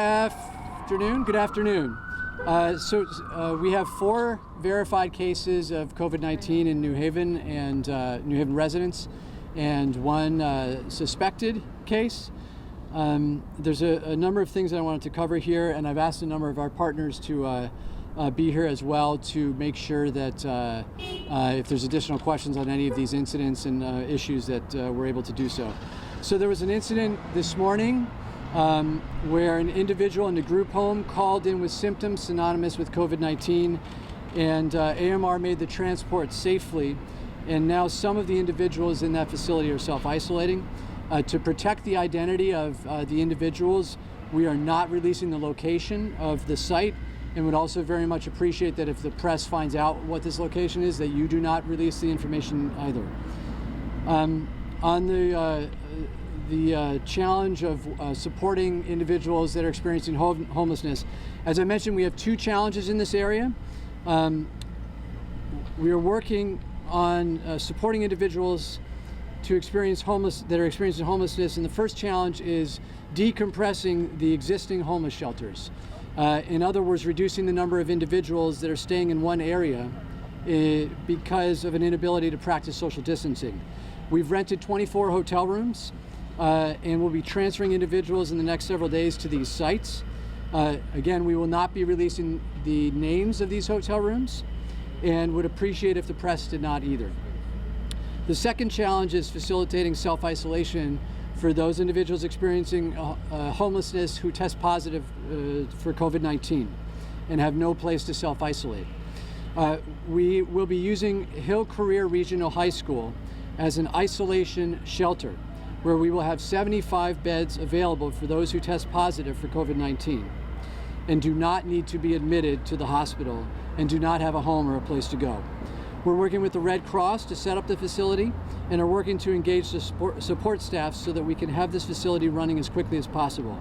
Good afternoon. We have 4 verified cases of COVID-19 in New Haven and New Haven residents, and 1 suspected case. There's a number of things that I wanted to cover here, and I've asked a number of our partners to be here as well to make sure that if there's additional questions on any of these incidents and issues that we're able to do so. So there was an incident this morning where an individual in a group home called in with symptoms synonymous with COVID-19, and AMR made the transport safely, and now some of the individuals in that facility are self-isolating. To protect the identity of the individuals, we are not releasing the location of the site, and would also very much appreciate that if the press finds out what this location is, that you do not release the information either. On the challenge of supporting individuals that are experiencing homelessness, as I mentioned, we have 2 challenges in this area. We are working on supporting individuals that are experiencing homelessness, and the first challenge is decompressing the existing homeless shelters. In other words, reducing the number of individuals that are staying in one area because of an inability to practice social distancing. We've rented 24 hotel rooms, and we'll be transferring individuals in the next several days to these sites. Again, we will not be releasing the names of these hotel rooms, and would appreciate if the press did not either. The second challenge is facilitating self-isolation for those individuals experiencing homelessness who test positive for COVID-19 and have no place to self-isolate. We will be using Hill Career Regional High School as an isolation shelter, where we will have 75 beds available for those who test positive for COVID-19 and do not need to be admitted to the hospital and do not have a home or a place to go. We're working with the Red Cross to set up the facility and are working to engage the support staff so that we can have this facility running as quickly as possible.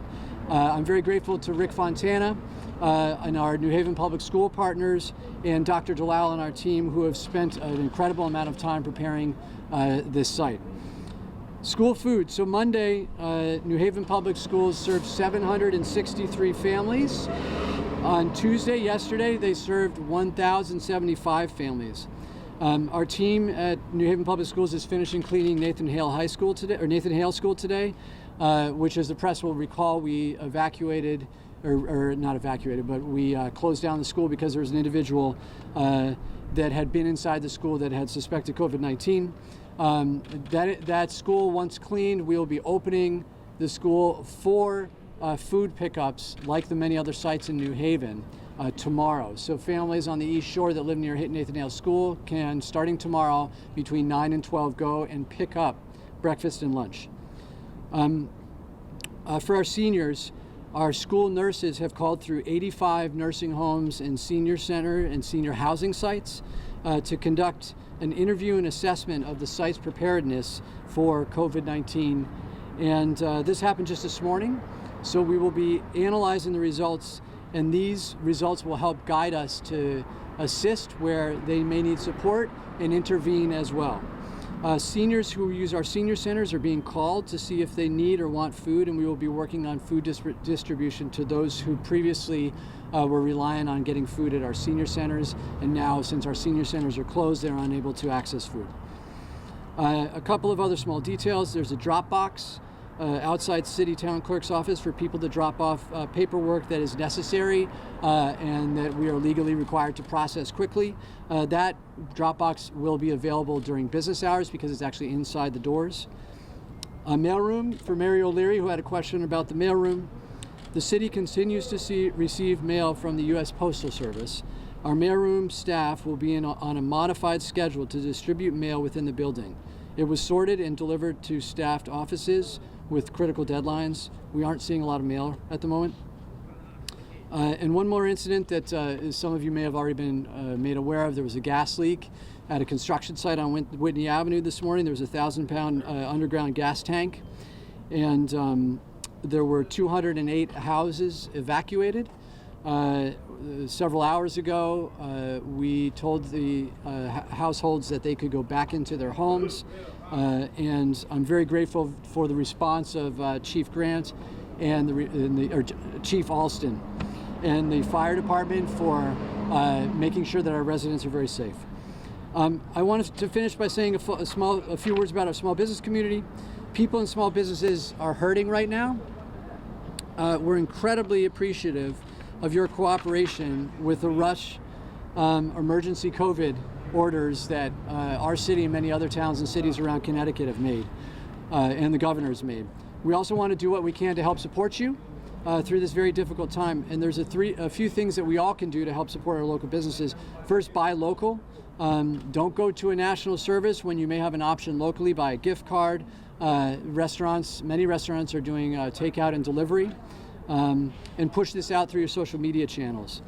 I'm very grateful to Rick Fontana and our New Haven Public School partners and Dr. Dalal and our team, who have spent an incredible amount of time preparing this site. School food. So Monday, New Haven Public Schools served 763 families. On Tuesday, yesterday, they served 1,075 families. Our team at New Haven Public Schools is finishing cleaning Nathan Hale School today, which, as the press will recall, we evacuated, or not evacuated, but we closed down the school because there was an individual that had been inside the school that had suspected COVID-19. That school, once cleaned, we will be opening the school for food pickups like the many other sites in New Haven tomorrow. So families on the East Shore that live near Nathan Hale School can, starting tomorrow between 9 and 12, go and pick up breakfast and lunch. For our seniors, our school nurses have called through 85 nursing homes and senior center and senior housing sites to conduct an interview and assessment of the site's preparedness for COVID-19. And this happened just this morning. So we will be analyzing the results, and these results will help guide us to assist where they may need support and intervene as well. Seniors who use our senior centers are being called to see if they need or want food, and we will be working on food distribution to those who previously were relying on getting food at our senior centers, and now, since our senior centers are closed, they're unable to access food. A couple of other small details. There's a drop box outside City Town Clerk's office for people to drop off paperwork that is necessary and that we are legally required to process quickly. That drop box will be available during business hours because it's actually inside the doors. A mailroom for Mary O'Leary, who had a question about the mailroom. The city continues to receive mail from the U.S. Postal Service. Our mailroom staff will be on a modified schedule to distribute mail within the building. It was sorted and delivered to staffed offices with critical deadlines. We aren't seeing a lot of mail at the moment. And one more incident that some of you may have already been made aware of. There was a gas leak at a construction site on Whitney Avenue this morning. There was a 1,000-pound underground gas tank, and there were 208 houses evacuated. Several hours ago, we told the households that they could go back into their homes, and I'm very grateful for the response of Chief Grant and Chief Alston, and the fire department for making sure that our residents are very safe. I wanted to finish by saying a few words about our small business community. People in small businesses are hurting right now. We're incredibly appreciative of your cooperation with the rush emergency COVID orders that our city and many other towns and cities around Connecticut have made, and the governor's made. We also want to do what we can to help support you through this very difficult time. And there's a few things that we all can do to help support our local businesses. First, buy local. Don't go to a national service when you may have an option locally. Buy a gift card. Many restaurants are doing takeout and delivery. And push this out through your social media channels.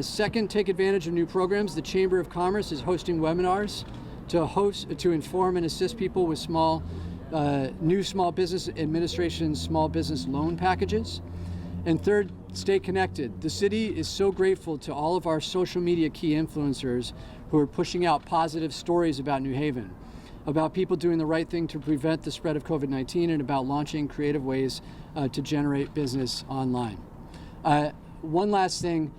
Second, take advantage of new programs. The Chamber of Commerce is hosting webinars to inform and assist people with new small business administration small business loan packages. And third, stay connected. The city is so grateful to all of our social media key influencers who are pushing out positive stories about New Haven, about people doing the right thing to prevent the spread of COVID-19, and about launching creative ways to generate business online. One last thing,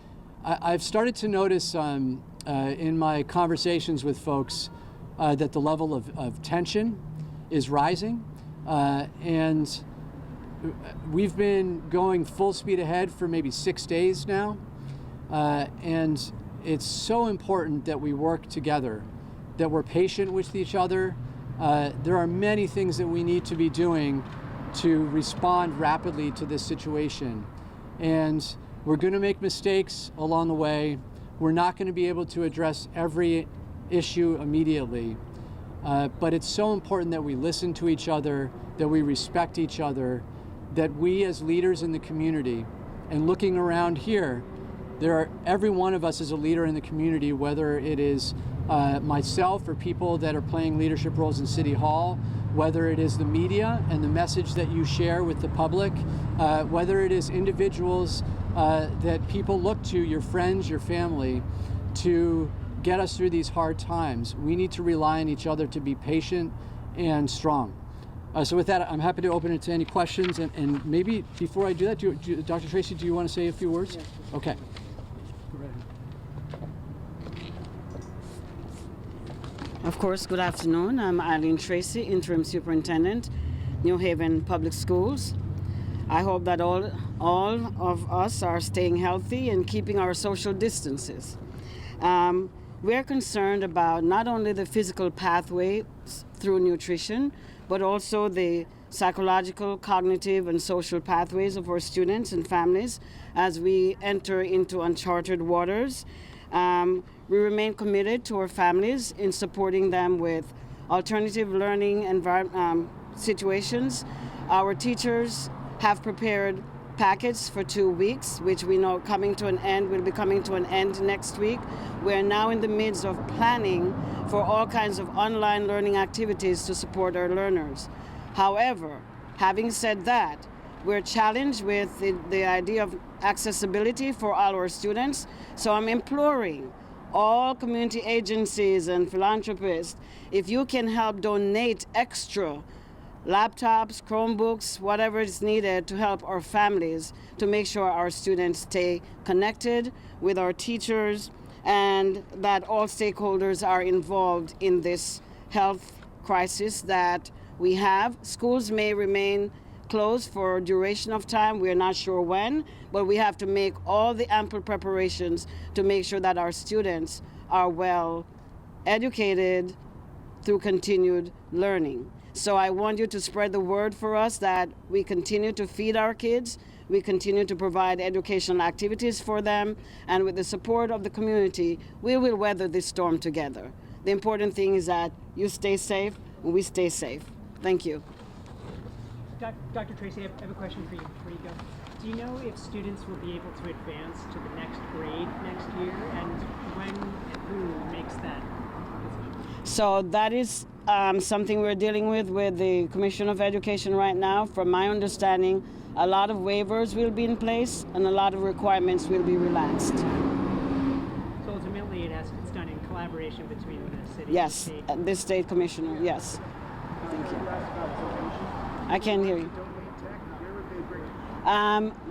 I've started to notice in my conversations with folks that the level of tension is rising, and we've been going full speed ahead for maybe 6 days now, and it's so important that we work together, that we're patient with each other. There are many things that we need to be doing to respond rapidly to this situation, and we're going to make mistakes along the way. We're not going to be able to address every issue immediately, but it's so important that we listen to each other, that we respect each other, that we as leaders in the community, and looking around here, every one of us is a leader in the community, whether it is myself or people that are playing leadership roles in City Hall, whether it is the media and the message that you share with the public, whether it is individuals that people look to, your friends, your family, to get us through these hard times. We need to rely on each other to be patient and strong. So with that, I'm happy to open it to any questions. And maybe before I do that, Dr. Tracy, do you want to say a few words? Yes. Okay. Go right ahead. Of course, good afternoon. I'm Eileen Tracy, Interim Superintendent, New Haven Public Schools. I hope that all of us are staying healthy and keeping our social distances. We're concerned about not only the physical pathways through nutrition, but also the psychological, cognitive, and social pathways of our students and families as we enter into uncharted waters. We remain committed to our families in supporting them with alternative learning situations. Our teachers have prepared packets for 2 weeks, which we know will be coming to an end next week. We're now in the midst of planning for all kinds of online learning activities to support our learners. However, having said that, we're challenged with the idea of accessibility for all our students. So I'm imploring all community agencies and philanthropists, if you can help donate extra laptops, Chromebooks, whatever is needed to help our families to make sure our students stay connected with our teachers and that all stakeholders are involved in this health crisis that we have. Schools may remain closed for a duration of time. We're not sure when, but we have to make all the ample preparations to make sure that our students are well educated through continued learning. So I want you to spread the word for us that we continue to feed our kids, we continue to provide educational activities for them, and with the support of the community, we will weather this storm together. The important thing is that you stay safe and we stay safe. Thank you. Dr. Tracy, I have a question for you before you go. Do you know if students will be able to advance to the next grade next year, and when and who makes that decision? So that is something we're dealing with the Commission of Education right now. From my understanding, a lot of waivers will be in place and a lot of requirements will be relaxed. So ultimately it's done in collaboration between the city yes, and the state? The state commissioner, yes. Thank you. I can't hear you.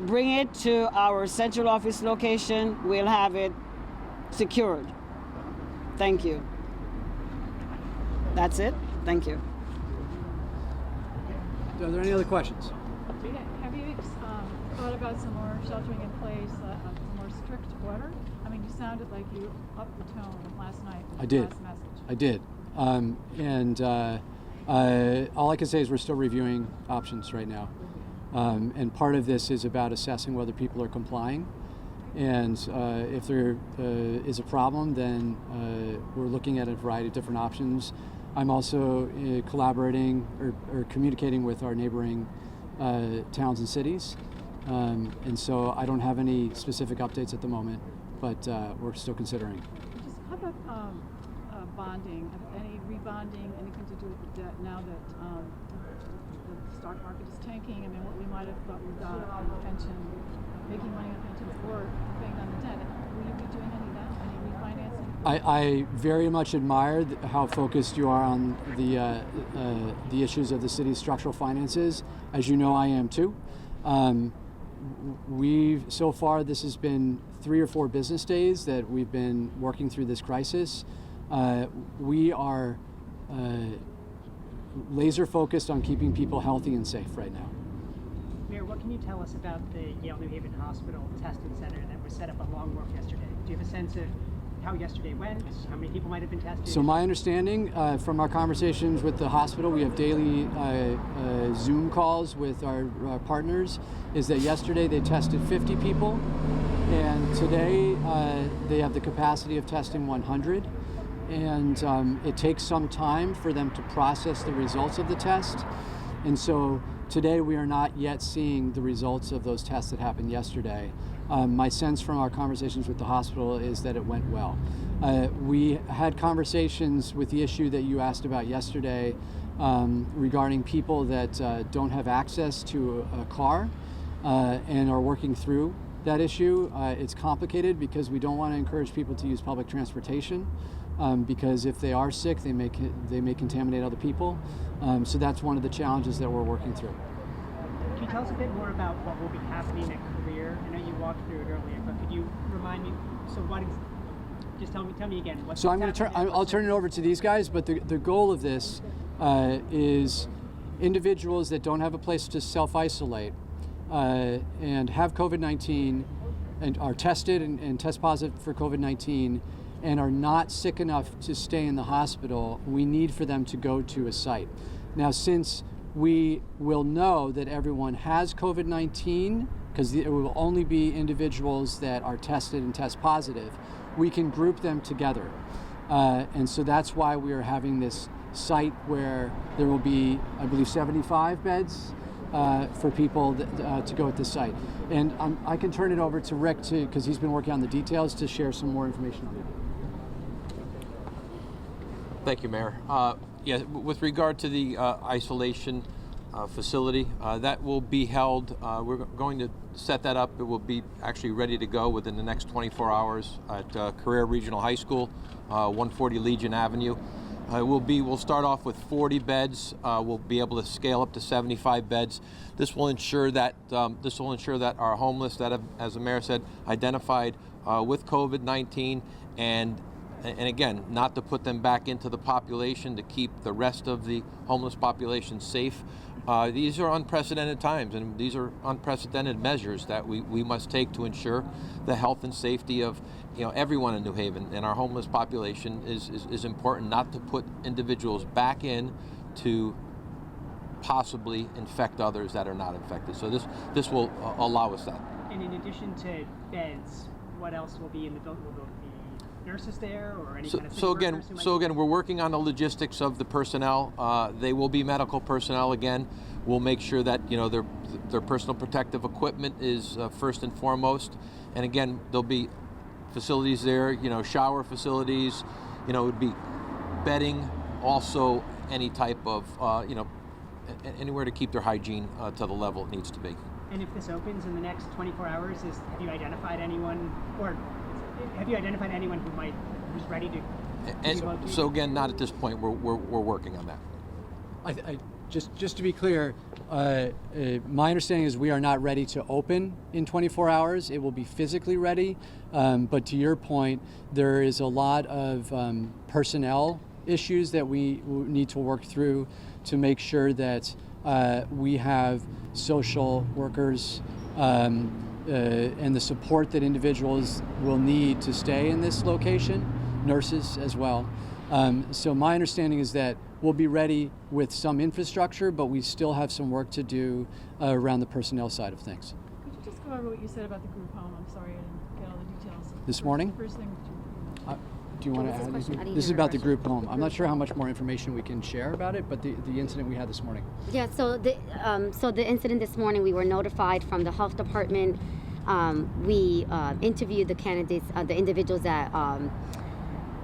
Bring it to our central office location. We'll have it secured. Thank you. That's it. Thank you. Are there any other questions? Have you thought about some more sheltering in place, more strict order? I mean, you sounded like you upped the tone last night with I the did. last message. I did. All I can say is we're still reviewing options right now. And part of this is about assessing whether people are complying. And if there is a problem, then we're looking at a variety of different options. I'm also collaborating or communicating with our neighboring towns and cities. And so I don't have any specific updates at the moment, but we're still considering. Just how about bonding? Any rebonding? Anything to do with the debt now that the stock market is tanking? I mean, what we might have thought we got on the pension, making money on pensions or paying down the debt. Will you be doing any of that? Any refinancing? I very much admire how focused you are on the issues of the city's structural finances. As you know, I am too. So far, this has been 3 or 4 business days that we've been working through this crisis. We are laser focused on keeping people healthy and safe right now. Mayor, what can you tell us about the Yale New Haven Hospital testing center that was set up on Long Wharf yesterday? Do you have a sense of how yesterday went? How many people might have been tested? So my understanding from our conversations with the hospital, we have daily Zoom calls with our partners, is that yesterday they tested 50 people, and today they have the capacity of testing 100. And it takes some time for them to process the results of the test. And so today we are not yet seeing the results of those tests that happened yesterday. My sense from our conversations with the hospital is that it went well. We had conversations with the issue that you asked about yesterday regarding people that don't have access to a car and are working through that issue. It's complicated because we don't want to encourage people to use public transportation. Because if they are sick, they may contaminate other people. So that's one of the challenges that we're working through. Can you tell us a bit more about what will be happening at Career? I know you walked through it earlier, but could you remind me? So just tell me again. So I'll turn it over to these guys. But the goal of this is individuals that don't have a place to self-isolate and have COVID-19 and are tested and test positive for COVID-19. And are not sick enough to stay in the hospital, we need for them to go to a site. Now, since we will know that everyone has COVID-19, because it will only be individuals that are tested and test positive, we can group them together. And so that's why we are having this site where there will be, I believe, 75 beds for people to go at this site. And I can turn it over to Rick, because he's been working on the details, to share some more information on that. Thank you, Mayor. With regard to the isolation facility, that will be held. We're going to set that up. It will be actually ready to go within the next 24 hours at Career Regional High School, 140 Legion Avenue. We'll start off with 40 beds. We'll be able to scale up to 75 beds. This will ensure that our homeless that have, as the mayor said, identified with COVID-19 and again, not to put them back into the population, to keep the rest of the homeless population safe. These are unprecedented times, and these are unprecedented measures that we must take to ensure the health and safety of everyone in New Haven. And our homeless population is important, not to put individuals back in to possibly infect others that are not infected. So this will allow us that. And in addition to beds, what else will be in the building? Will there be nurses there or any kind of so again, we're working on the logistics of the personnel. They will be medical personnel again. We'll make sure that their personal protective equipment is first and foremost. And again, there'll be facilities there, shower facilities, it would be bedding, also any type of, anywhere to keep their hygiene to the level it needs to be. And if this opens in the next 24 hours, have you identified anyone, who's ready to? So again, not at this point. We're working on that. just to be clear, my understanding is we are not ready to open in 24 hours. It will be physically ready, but to your point, there is a lot of personnel issues that we need to work through to make sure that we have social workers and the support that individuals will need to stay in this location, nurses as well. So my understanding is that we'll be ready with some infrastructure, but we still have some work to do around the personnel side of things. Could you just go over what you said about the group home? I'm sorry, I didn't get all the details. This morning? First thing. Do you want to add anything? This is about the group home. I'm not sure how much more information we can share about it, but the incident we had this morning. Yeah, so the incident this morning, we were notified from the health department. We interviewed the candidates, the individuals that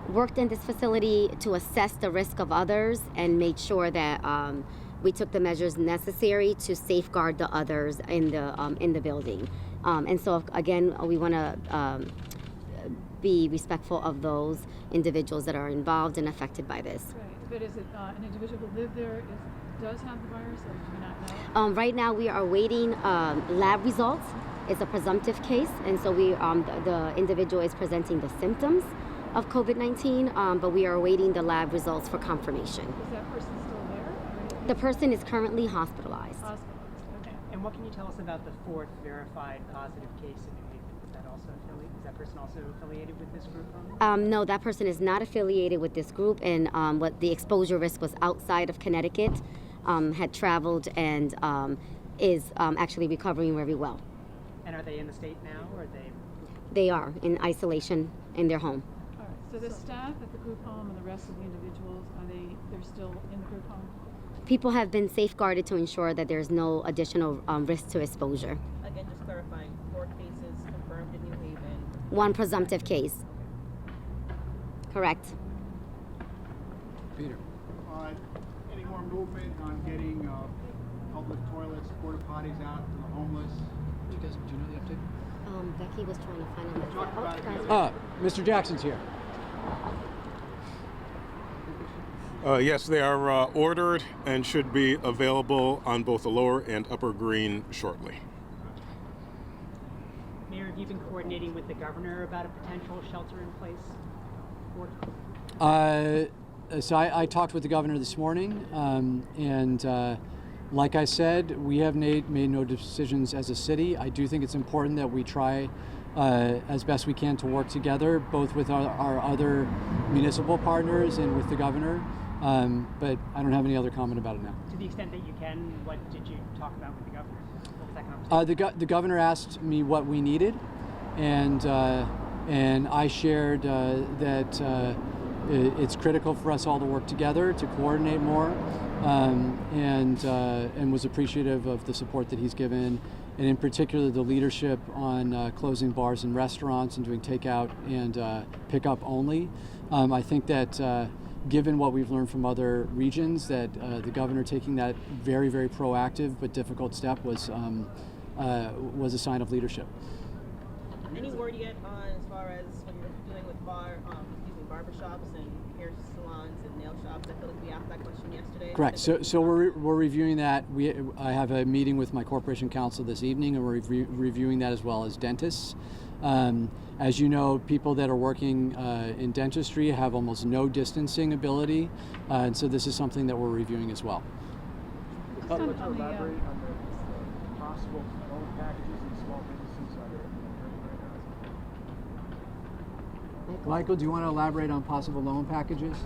worked in this facility to assess the risk of others and made sure that we took the measures necessary to safeguard the others in the building. And so again, we want to be respectful of those individuals that are involved and affected by this. Right, but is it an individual who lived there does have the virus, or do you not know? Right now, we are awaiting lab results. It's a presumptive case, and so we the individual is presenting the symptoms of COVID-19, but we are awaiting the lab results for confirmation. Is that person still there? The person is currently hospitalized. Hospitalized. Okay. And what can you tell us about the fourth verified positive case in New Haven? Is that person also affiliated with this group home? No, that person is not affiliated with this group, and what the exposure risk was outside of Connecticut, had traveled and is actually recovering very well. And are they in the state now, or are they? They are in isolation in their home. All right. So the staff at the group home and the rest of the individuals, they're still in the group home? People have been safeguarded to ensure that there's no additional risk to exposure. Again, just clarifying, 4 cases confirmed in New Haven. 1 presumptive case. Correct. Peter. Any more movement on getting public toilets, porta potties out to the homeless? Do you know the update? Becky was trying to finalize Talk about it. that. Mr. Jackson's here. Yes, they are ordered and should be available on both the lower and upper green shortly. Mayor, have you been coordinating with the governor about a potential shelter-in-place order? So I talked with the governor this morning, and like I said, we have made no decisions as a city. I do think it's important that we try as best we can to work together, both with our other municipal partners and with the governor. But I don't have any other comment about it now. To the extent that you can, what did you talk about with the governor? What was that conversation? The governor asked me what we needed, and I shared that it's critical for us all to work together to coordinate more, and was appreciative of the support that he's given, and in particular the leadership on closing bars and restaurants and doing takeout and pickup only. I think that given what we've learned from other regions, that the governor taking that very, very proactive but difficult step was a sign of leadership. Any word yet on as far as when you're dealing with barbershops and hair salons and nail shops? I feel like we asked that question yesterday. Correct. So we're reviewing that. I have a meeting with my corporation counsel this evening, and we're reviewing that as well as dentists. As you know, people that are working in dentistry have almost no distancing ability, and so this is something that we're reviewing as well. Would you elaborate on the possible loan packages and small businesses are there right now? Michael, do you want to elaborate on possible loan packages?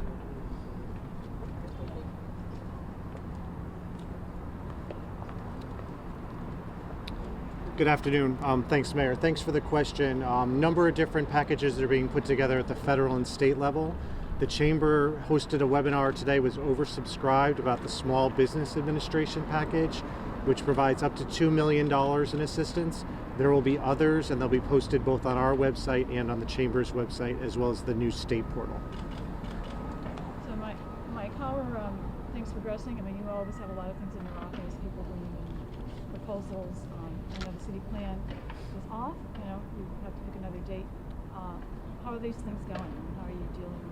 Good afternoon. Thanks, Mayor. Thanks for the question. Number of different packages that are being put together at the federal and state level. The Chamber hosted a webinar today, was oversubscribed, about the Small Business Administration package, which provides up to $2 million in assistance. There will be others, and they'll be posted both on our website and on the Chamber's website, as well as the new state portal. So Mike, how are things progressing? I mean, you always have a lot of things in your office, people bringing in proposals. I know the city plan is off, you have to pick another date. How are these things going? How are you dealing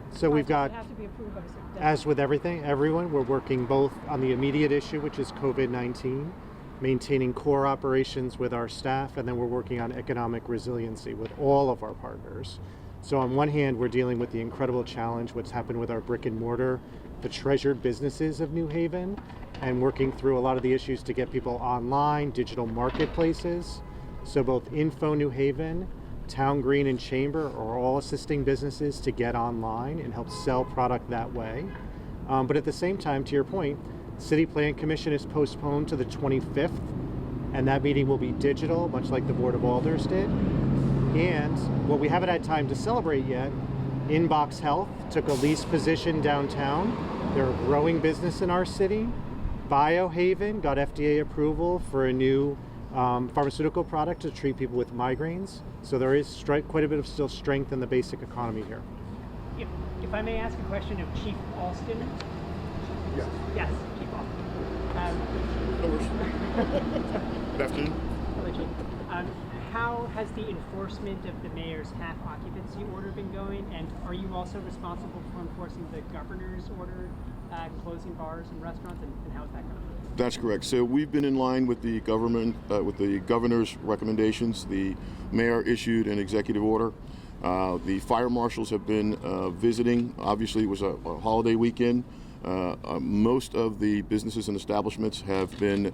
with So we've got, It have to be approved by a certain deadline. as with everyone, we're working both on the immediate issue, which is COVID-19, maintaining core operations with our staff, and then we're working on economic resiliency with all of our partners. So on one hand, we're dealing with the incredible challenge, what's happened with our brick and mortar, the treasured businesses of New Haven, and working through a lot of the issues to get people online, digital marketplaces. So both Info New Haven, Town Green, and Chamber are all assisting businesses to get online and help sell product that way. But at the same time, to your point, City Plan Commission is postponed to the 25th, and that meeting will be digital, much like the Board of Alders did. And what we haven't had time to celebrate yet, Inbox Health took a lease position downtown. They're a growing business in our city. Biohaven got FDA approval for a new pharmaceutical product to treat people with migraines. So there is quite a bit of still strength in the basic economy here. If I may ask a question of Chief Alston. Yes. Yes, Chief Alston. Good afternoon. Hello, Chief. How has the enforcement of the mayor's half occupancy order been going, and are you also responsible for enforcing the governor's order closing bars and restaurants, and how's that going? That's correct. So we've been in line with the government, with the governor's recommendations. The mayor issued an executive order. The fire marshals have been visiting. Obviously, it was a holiday weekend. Most of the businesses and establishments have been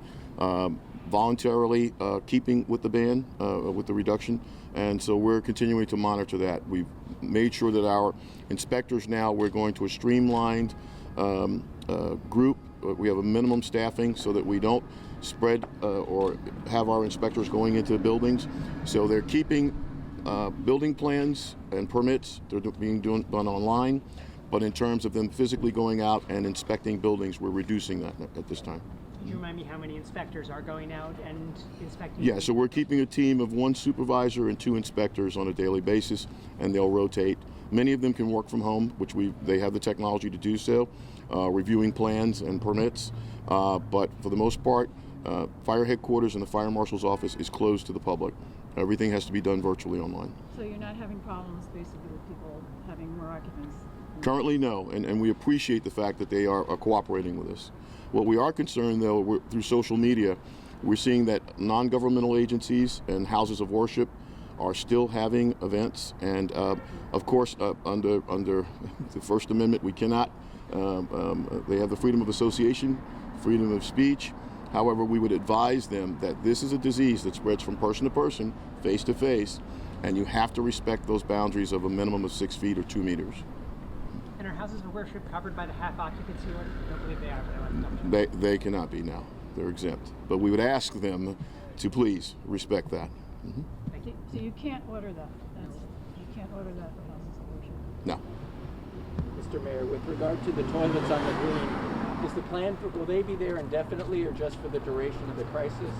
voluntarily keeping with the ban, with the reduction, and so we're continuing to monitor that. We've made sure that our inspectors now, we're going to a streamlined group. We have a minimum staffing so that we don't spread or have our inspectors going into buildings. So they're keeping building plans and permits, they're being done online, but in terms of them physically going out and inspecting buildings, we're reducing that at this time. Can you remind me how many inspectors are going out and inspecting? Yeah, so we're keeping a team of 1 supervisor and 2 inspectors on a daily basis, and they'll rotate. Many of them can work from home, which they have the technology to do so, reviewing plans and permits. But for the most part, fire headquarters and the fire marshal's office is closed to the public. Everything has to be done virtually online. So you're not having problems basically with people having more occupants? Currently, no, and we appreciate the fact that they are cooperating with us. What we are concerned, though, through social media, we're seeing that non-governmental agencies and houses of worship are still having events, and of course, under the First Amendment, we cannot. They have the freedom of association, freedom of speech. However, we would advise them that this is a disease that spreads from person to person, face to face, and you have to respect those boundaries of a minimum of 6 feet or 2 meters. And are houses of worship covered by the half occupancy order? I don't believe they are, but I want to double check. They cannot be now. They're exempt. But we would ask them to please respect that. Mm-hmm. Thank you. So you can't order that? You can't order that for houses of worship? No. Mr. Mayor, with regard to the toilets on the green, is the plan will they be there indefinitely or just for the duration of the crisis?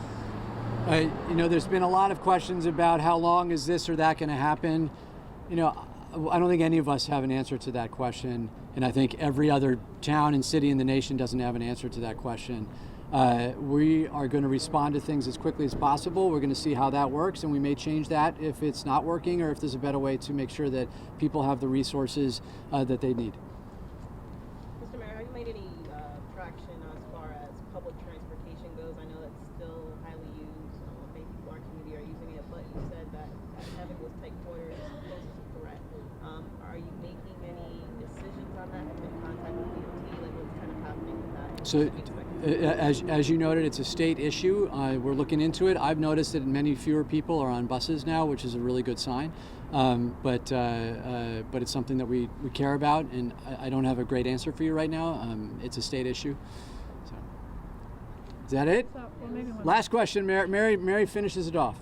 There's been a lot of questions about how long is this or that going to happen. I don't think any of us have an answer to that question, and I think every other town and city in the nation doesn't have an answer to that question. We are going to respond to things as quickly as possible. We're going to see how that works, and we may change that if it's not working or if there's a better way to make sure that people have the resources that they need. Mr. Mayor, have you made any traction as far as public transportation goes? I know that's still highly used. Many people in our community are using it, but you said that having those tight quarters poses a threat. Are you making any decisions on that? Have you been in contact with DOT? Like, what's kind of happening with that? So, as you noted, it's a state issue. We're looking into it. I've noticed that many fewer people are on buses now, which is a really good sign. But it's something that we care about, and I don't have a great answer for you right now. It's a state issue. So, is that it? So, well, maybe one Last question, Mary finishes it off.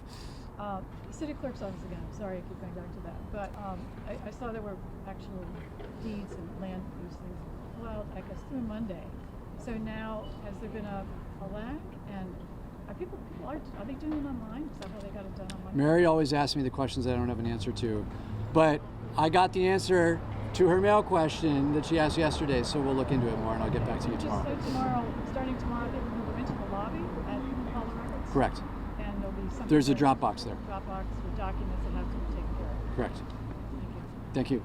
City clerk's office again. I'm sorry I keep going back to that. But I saw there were actual deeds and land use things filed, I guess, through Monday. So now, has there been a lag? And are they doing it online? Is that how they got it done online? Mary always asks me the questions I don't have an answer to. But I got the answer to her mail question that she asked yesterday, so we'll look into it more and I'll get back to you tomorrow. Just so starting tomorrow, they will move into the lobby at Hall of Records? Correct. And there'll be something There's a there, Dropbox there. Dropbox with documents that have to be taken care of. Correct. Thank you. Thank you.